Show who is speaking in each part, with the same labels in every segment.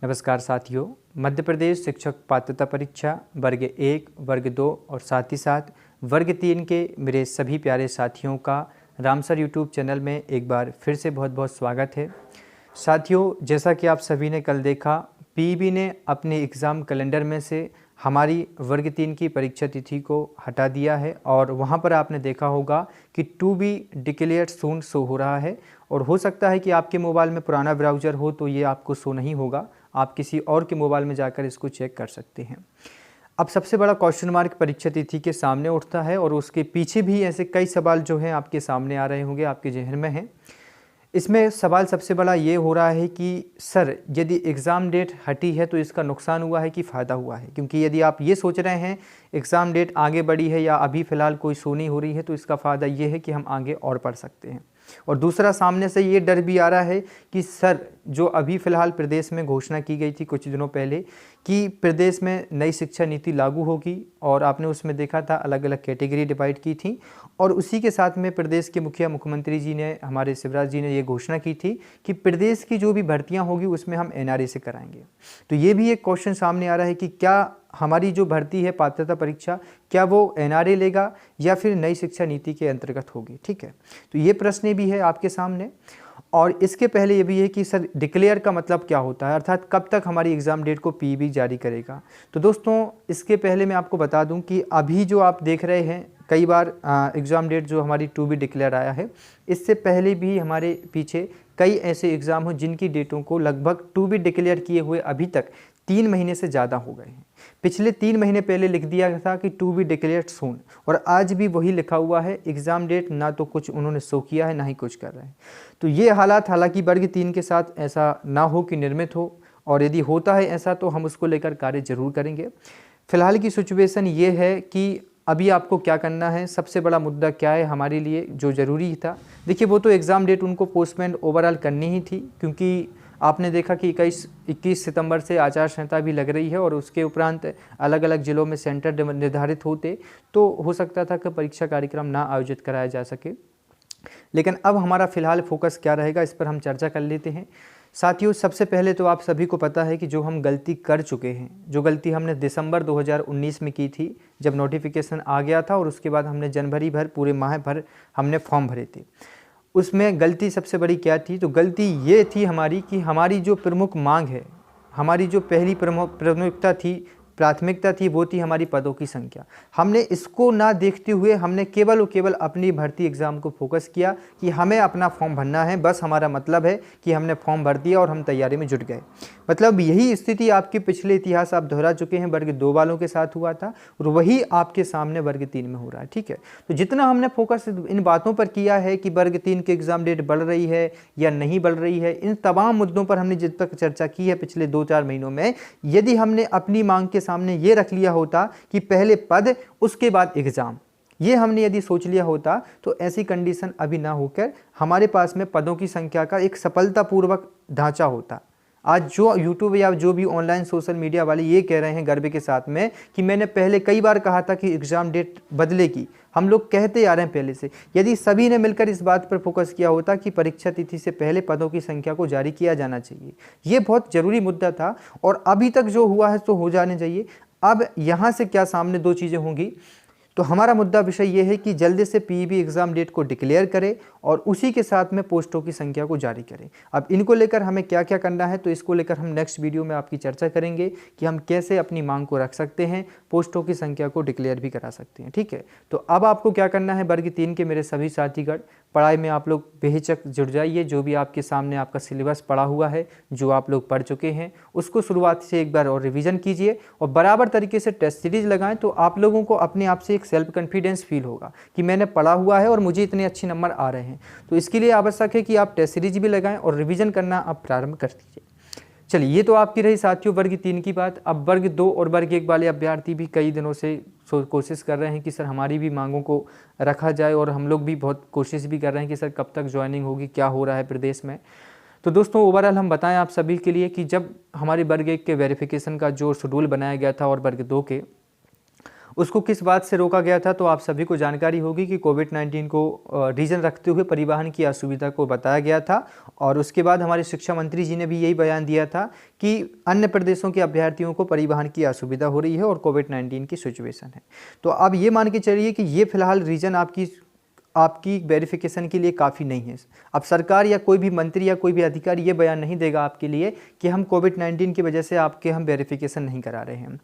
Speaker 1: नमस्कार साथियों, मध्य प्रदेश शिक्षक पात्रता परीक्षा वर्ग 1, वर्ग 2 और साथ ही साथ वर्ग 3 के मेरे सभी प्यारे साथियों का रामसर यूट्यूब चैनल में एक बार फिर से बहुत बहुत स्वागत है। साथियों, जैसा कि आप सभी ने कल देखा, पीईबी ने अपने एग्ज़ाम कैलेंडर में से हमारी वर्ग 3 की परीक्षा तिथि को हटा दिया है और वहां पर आपने देखा होगा कि to be declared soon show हो रहा है। और हो सकता है कि आपके मोबाइल में पुराना ब्राउज़र हो तो ये आपको शो नहीं होगा, आप किसी और के मोबाइल में जाकर इसको चेक कर सकते हैं। अब सबसे बड़ा क्वेश्चन मार्क परीक्षा तिथि के सामने उठता है और उसके पीछे भी ऐसे कई सवाल जो हैं आपके सामने आ रहे होंगे, आपके जहन में हैं। इसमें सवाल सबसे बड़ा ये हो रहा है कि सर, यदि एग्ज़ाम डेट हटी है तो इसका नुकसान हुआ है कि फ़ायदा हुआ है? क्योंकि यदि आप ये सोच रहे हैं एग्ज़ाम डेट आगे बढ़ी है या अभी फ़िलहाल कोई शो नहीं हो रही है तो इसका फ़ायदा ये है कि हम आगे और पढ़ सकते हैं। और दूसरा, सामने से ये डर भी आ रहा है कि सर, जो अभी फ़िलहाल प्रदेश में घोषणा की गई थी कुछ दिनों पहले कि प्रदेश में नई शिक्षा नीति लागू होगी और आपने उसमें देखा था अलग अलग कैटेगरी डिवाइड की थी और उसी के साथ में प्रदेश के मुख्यमंत्री जी ने, हमारे शिवराज जी ने ये घोषणा की थी कि प्रदेश की जो भी भर्तियां होगी उसमें हम एनआरए से कराएंगे। तो ये भी एक क्वेश्चन सामने आ रहा है कि क्या हमारी जो भर्ती है पात्रता परीक्षा, क्या वो एनआरए लेगा या फिर नई शिक्षा नीति के अंतर्गत होगी? ठीक है, तो ये प्रश्न भी है आपके सामने। और इसके पहले ये भी है कि सर, डिक्लेयर का मतलब क्या होता है, अर्थात कब तक हमारी एग्ज़ाम डेट को पीईबी जारी करेगा? तो दोस्तों, इसके पहले मैं आपको बता दूं कि अभी जो आप देख रहे हैं, कई बार एग्ज़ाम डेट जो हमारी टू बी डिक्लेयर आया है, इससे पहले भी हमारे पीछे कई ऐसे एग्ज़ाम हो जिनकी डेटों को लगभग टू बी डिक्लेयर किए हुए अभी तक 3 महीने से ज़्यादा हो गए हैं। पिछले 3 महीने पहले लिख दिया था कि टू बी डिक्लेयर्ड सून, और आज भी वही लिखा हुआ है। एग्ज़ाम डेट ना तो कुछ उन्होंने शो किया है, ना ही कुछ कर रहे हैं। तो ये हालात हालांकि वर्ग 3 के साथ ऐसा ना हो कि निर्मित हो, और यदि होता है ऐसा तो हम उसको लेकर कार्य जरूर करेंगे। फिलहाल की सिचुएशन ये है कि अभी आपको क्या करना है, सबसे बड़ा मुद्दा क्या है हमारे लिए जो ज़रूरी था। देखिए, वो तो एग्ज़ाम डेट उनको पोस्टपोन ओवरऑल करनी ही थी, क्योंकि आपने देखा कि 21 सितंबर से आचार संहिता भी लग रही है और उसके उपरांत अलग अलग ज़िलों में सेंटर निर्धारित होते तो हो सकता था कि परीक्षा कार्यक्रम ना आयोजित कराया जा सके। लेकिन अब हमारा फ़िलहाल फोकस क्या रहेगा, इस पर हम चर्चा कर लेते हैं। साथियों, सबसे पहले तो आप सभी को पता है कि जो हम गलती कर चुके हैं, जो गलती हमने दिसंबर 2019 में की थी जब नोटिफिकेशन आ गया था और उसके बाद हमने जनवरी भर, पूरे माह भर हमने फॉर्म भरे थे, उसमें गलती सबसे बड़ी क्या थी? तो गलती ये थी हमारी कि हमारी जो प्रमुख मांग है, हमारी जो पहली प्राथमिकता थी वो थी हमारी पदों की संख्या। हमने इसको ना देखते हुए हमने केवल और केवल अपनी भर्ती एग्ज़ाम को फोकस किया कि हमें अपना फॉर्म भरना है, बस हमारा मतलब है कि हमने फॉर्म भर दिया और हम तैयारी में जुट गए। मतलब यही स्थिति आपके पिछले इतिहास आप दोहरा चुके हैं, वर्ग 2 वालों के साथ हुआ था और वही आपके सामने वर्ग 3 में हो रहा है। ठीक है, तो जितना हमने फोकस इन बातों पर किया है कि वर्ग 3 की एग्ज़ाम डेट बढ़ रही है या नहीं बढ़ रही है, इन तमाम मुद्दों पर हमने जित तक चर्चा की है पिछले 2-4 महीनों में, यदि हमने अपनी मांग के सामने ये रख लिया होता कि पहले पद उसके बाद एग्ज़ाम, ये हमने यदि सोच लिया होता तो ऐसी कंडीशन अभी ना होकर हमारे पास में पदों की संख्या का एक सफलतापूर्वक ढांचा होता। आज जो यूट्यूब या जो भी ऑनलाइन सोशल मीडिया वाले ये कह रहे हैं गर्व के साथ में कि मैंने पहले कई बार कहा था कि एग्ज़ाम डेट बदलेगी, हम लोग कहते आ रहे हैं पहले से, यदि सभी ने मिलकर इस बात पर फोकस किया होता कि परीक्षा तिथि से पहले पदों की संख्या को जारी किया जाना चाहिए, ये बहुत ज़रूरी मुद्दा था और अभी तक जो हुआ है तो हो जाने चाहिए। अब यहाँ से क्या सामने 2 चीज़ें होंगी। तो हमारा मुद्दा विषय ये है कि जल्दी से पीईबी एग्ज़ाम डेट को डिक्लेयर करें और उसी के साथ में पोस्टों की संख्या को जारी करें। अब इनको लेकर हमें क्या क्या करना है, तो इसको लेकर हम नेक्स्ट वीडियो में आपकी चर्चा करेंगे कि हम कैसे अपनी मांग को रख सकते हैं, पोस्टों की संख्या को डिक्लेयर भी करा सकते हैं। ठीक है, तो अब आपको क्या करना है, वर्ग 3 के मेरे सभी साथीगण, पढ़ाई में आप लोग बेहिचक जुड़ जाइए। जो भी आपके सामने आपका सिलेबस पड़ा हुआ है, जो आप लोग पढ़ चुके हैं, उसको शुरुआत से एक बार और रिवीजन कीजिए और बराबर तरीके से टेस्ट सीरीज लगाएं, तो आप लोगों को अपने आप से एक सेल्फ कॉन्फिडेंस फील होगा कि मैंने पढ़ा हुआ है और मुझे इतने अच्छे नंबर आ रहे हैं। तो इसके लिए आवश्यक है कि आप टेस्ट सीरीज भी लगाएं और रिवीजन करना आप प्रारंभ कर दीजिए। चलिए, ये तो आपकी रही साथियों वर्ग 3 की बात। अब वर्ग 2 और वर्ग 1 वाले अभ्यर्थी भी कई दिनों से कोशिश कर रहे हैं कि सर हमारी भी मांगों को रखा जाए और हम लोग भी बहुत कोशिश भी कर रहे हैं कि सर कब तक ज्वाइनिंग होगी, क्या हो रहा है प्रदेश में। तो दोस्तों, ओवरऑल हम बताएं आप सभी के लिए कि जब हमारे वर्ग 1 के वेरिफिकेशन का जो शेड्यूल बनाया गया था और वर्ग 2 के, उसको किस बात से रोका गया था, तो आप सभी को जानकारी होगी कि कोविड-19 को रीज़न रखते हुए परिवहन की असुविधा को बताया गया था। और उसके बाद हमारे शिक्षा मंत्री जी ने भी यही बयान दिया था कि अन्य प्रदेशों के अभ्यर्थियों को परिवहन की असुविधा हो रही है और कोविड-19 की सिचुएशन है। तो अब ये मान के चलिए कि ये फिलहाल रीज़न आपकी वेरिफिकेशन के लिए काफ़ी नहीं है। अब सरकार या कोई भी मंत्री या कोई भी अधिकारी ये बयान नहीं देगा आपके लिए कि हम कोविड-19 की वजह से हम वेरिफिकेशन नहीं करा रहे हैं।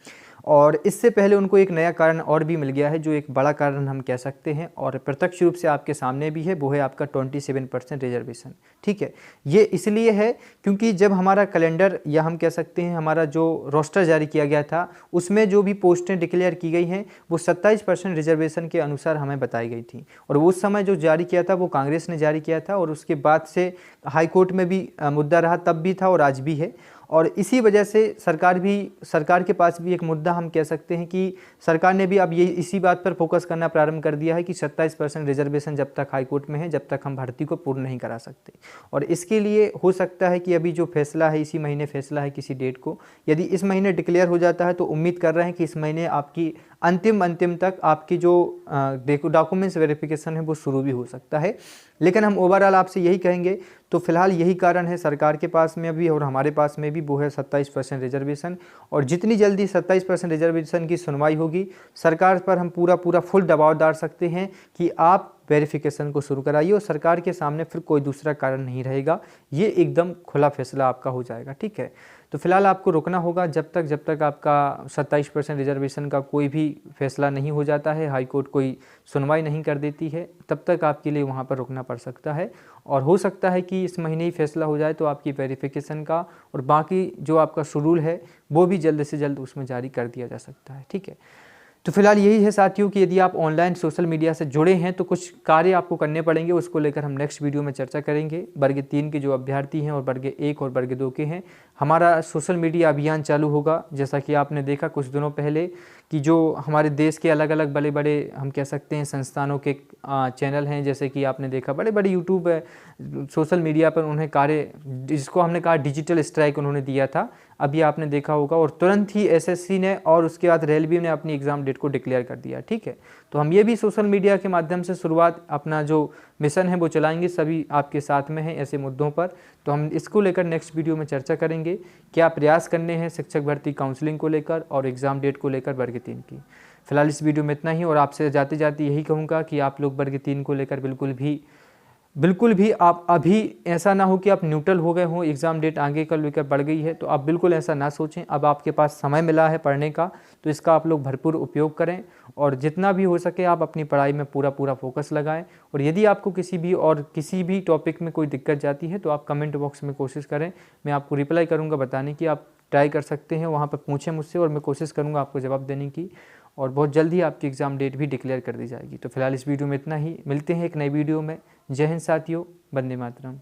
Speaker 1: और इससे पहले उनको एक नया कारण और भी मिल गया है, जो एक बड़ा कारण हम कह सकते हैं और प्रत्यक्ष रूप से आपके सामने भी है, वो है आपका 27% रिजर्वेशन। ठीक है, ये इसलिए है क्योंकि जब हमारा कैलेंडर या हम कह सकते हैं हमारा जो रोस्टर जारी किया गया था, उसमें जो भी पोस्टें डिक्लेयर की गई हैं वो 27% रिजर्वेशन के अनुसार हमें बताई गई थी। और उस समय जो जारी किया था वो कांग्रेस ने जारी किया था और उसके बाद से हाईकोर्ट में भी मुद्दा रहा, तब भी था और आज भी है। और इसी वजह से सरकार के पास भी एक मुद्दा हम कह सकते हैं कि सरकार ने भी अब ये इसी बात पर फोकस करना प्रारंभ कर दिया है कि 27% रिजर्वेशन जब तक हाईकोर्ट में है, जब तक हम भर्ती को पूर्ण नहीं करा सकते। और इसके लिए हो सकता है कि अभी जो फैसला है, इसी महीने फैसला है किसी डेट को, यदि इस महीने डिक्लेयर हो जाता है तो उम्मीद कर रहे हैं कि इस महीने आपकी अंतिम तक आपकी जो डॉक्यूमेंट्स वेरिफिकेशन है वो शुरू भी हो सकता है। लेकिन हम ओवरऑल आपसे यही कहेंगे, तो फिलहाल यही कारण है सरकार के पास में भी और हमारे पास में भी, वो है 27% रिजर्वेशन। और जितनी जल्दी 27% रिजर्वेशन की सुनवाई होगी, सरकार पर हम पूरा फुल दबाव डाल सकते हैं कि आप वेरिफिकेशन को शुरू कराइए और सरकार के सामने फिर कोई दूसरा कारण नहीं रहेगा। ये एकदम खुला फैसला आपका हो जाएगा। ठीक है, तो फिलहाल आपको रुकना होगा जब तक आपका 27% रिजर्वेशन का कोई भी फैसला नहीं हो जाता है, हाई कोर्ट कोई सुनवाई नहीं कर देती है, तब तक आपके लिए वहाँ पर रुकना पड़ सकता है। और हो सकता है कि इस महीने ही फैसला हो जाए तो आपकी वेरिफिकेशन का और बाकी जो आपका शेड्यूल है वो भी जल्द से जल्द उसमें जारी कर दिया जा सकता है। ठीक है, तो फिलहाल यही है साथियों कि यदि आप ऑनलाइन सोशल मीडिया से जुड़े हैं तो कुछ कार्य आपको करने पड़ेंगे, उसको लेकर हम नेक्स्ट वीडियो में चर्चा करेंगे। वर्ग 3 के जो अभ्यर्थी हैं और वर्ग 1 और वर्ग 2 के हैं, हमारा सोशल मीडिया अभियान चालू होगा। जैसा कि आपने देखा कुछ दिनों पहले कि जो हमारे देश के अलग अलग बड़े बड़े हम कह सकते हैं संस्थानों के चैनल हैं, जैसे कि आपने देखा बड़े बड़े यूट्यूब है, सोशल मीडिया पर उन्हें कार्य, जिसको हमने कहा डिजिटल स्ट्राइक उन्होंने दिया था, अभी आपने देखा होगा। और तुरंत ही एसएससी ने और उसके बाद रेलवे ने अपनी एग्ज़ाम डेट को डिक्लेयर कर दिया। ठीक है, तो हम ये भी सोशल मीडिया के माध्यम से शुरुआत अपना जो मिशन है वो चलाएंगे, सभी आपके साथ में हैं ऐसे मुद्दों पर। तो हम इसको लेकर नेक्स्ट वीडियो में चर्चा करेंगे, क्या प्रयास करने हैं शिक्षक भर्ती काउंसलिंग को लेकर और एग्ज़ाम डेट को लेकर वर्ग 3 की। फिलहाल इस वीडियो में इतना ही, और आपसे जाते जाते यही कहूँगा कि आप लोग वर्ग 3 को लेकर बिल्कुल भी आप अभी ऐसा ना हो कि आप न्यूट्रल हो गए हों, एग्ज़ाम डेट आगे कर लेकर बढ़ गई है, तो आप बिल्कुल ऐसा ना सोचें। अब आपके पास समय मिला है पढ़ने का, तो इसका आप लोग भरपूर उपयोग करें और जितना भी हो सके आप अपनी पढ़ाई में पूरा फोकस लगाएं। और यदि आपको किसी भी टॉपिक में कोई दिक्कत जाती है तो आप कमेंट बॉक्स में कोशिश करें, मैं आपको रिप्लाई करूँगा बताने की। आप ट्राई कर सकते हैं, वहाँ पर पूछें मुझसे और मैं कोशिश करूँगा आपको जवाब देने की। और बहुत जल्दी आपकी एग्ज़ाम डेट भी डिक्लेयर कर दी जाएगी। तो फिलहाल इस वीडियो में इतना ही, मिलते हैं एक नई वीडियो में। जय हिंद साथियों, वंदे मातरम।